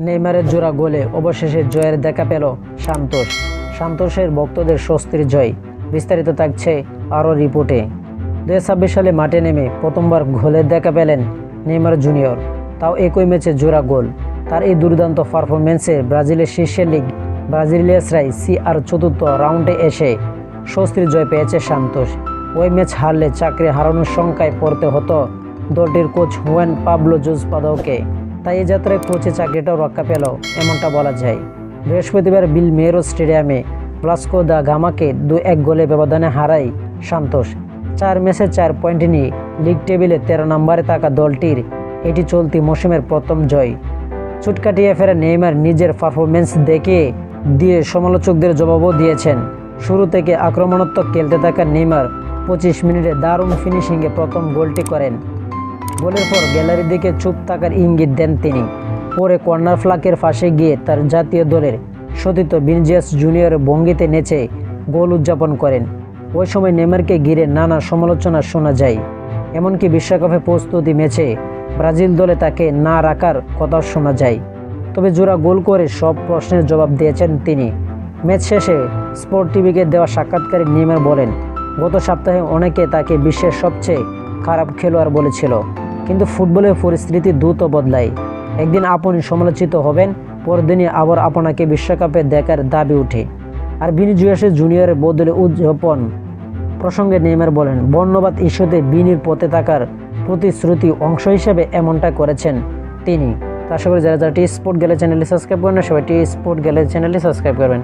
নেইমারের জোড়া গোলে অবশেষে জয়ের দেখা পেল সান্তোস। সান্তোসের ভক্তদের স্বস্তির জয়। বিস্তারিত থাকছে আরও রিপোর্টে। 2026 সালে মাঠে নেমে প্রথমবার গোলের দেখা পেলেন নেইমার জুনিয়র, তাও একই ম্যাচে জোড়া গোল। তার এই দুর্দান্ত পারফরমেন্সে ব্রাজিলের শীর্ষের লিগ ব্রাজিলিয়াসরাই আর চতুর্থ রাউন্ডে এসে স্বস্তির জয় পেয়েছে সান্তোস। ওই ম্যাচ হারলে চাকরি হারানোর শঙ্কায় পড়তে হতো দলটির কোচ হুয়ান পাবলো জোসপাদোকে। তাই এই যাত্রায় কোচের চাকরিটাও রক্ষা পেল এমনটা বলা যায়। বৃহস্পতিবার বিলমেরো স্টেডিয়ামে ভাস্কো দা গামাকে 2-1 গোলে ব্যবধানে হারায় সান্তোস। 4 ম্যাচে 4 পয়েন্ট নিয়ে লিগ টেবিলে 13 নম্বরে থাকা দলটির এটি চলতি মৌসুমের প্রথম জয়। চোট কাটিয়ে ফেরা নেইমার নিজের পারফরমেন্স দিয়ে সমালোচকদের জবাবও দিয়েছেন। শুরু থেকে আক্রমণাত্মক খেলতে থাকা নেইমার 25 মিনিটে দারুণ ফিনিশিংয়ে প্রথম গোলটি করেন। গোলের পর গ্যালারির দিকে চুপ থাকার ইঙ্গিত দেন তিনি। পরে কর্নার ফ্ল্যাগের পাশে গিয়ে তার জাতীয় দলের সতীর্থ ভিনিসিয়াস জুনিয়রের ভঙ্গিতে নেচে গোল উদযাপন করেন। ওই সময় নেইমারকে ঘিরে নানা সমালোচনা শোনা যায়। এমনকি বিশ্বকাপে প্রস্তুতি ম্যাচে ব্রাজিল দলে তাকে না রাখার কথাও শোনা যায়। তবে জোড়া গোল করে সব প্রশ্নের জবাব দিয়েছেন তিনি। ম্যাচ শেষে স্পোর্ট টিভিকে দেওয়া সাক্ষাৎকারে নেইমার বলেন, গত সপ্তাহে অনেকে তাকে বিশ্বের সবচেয়ে খারাপ খেলোয়াড় বলেছিল, কিন্তু ফুটবলের পরিস্থিতি দ্রুত বদলায়। একদিন আপনি সমালোচিত হবেন, পরদিনই আবার আপনাকে বিশ্বকাপে দেখার দাবি ওঠে। আর ভিনিসিয়াস জুনিয়রের বদলে উদযাপন প্রসঙ্গে নেইমার বলেন, বর্ণবাদ ইস্যুতে বিনির পথে থাকার প্রতিশ্রুতি অংশ হিসেবে এমনটা করেছেন তিনি। আশা করি যারা টি স্পোর্ট গ্যালারি চ্যানেলটি সাবস্ক্রাইব করেন না, সবাই টি স্পোর্ট গ্যালারি চ্যানেলটি সাবস্ক্রাইব করবেন।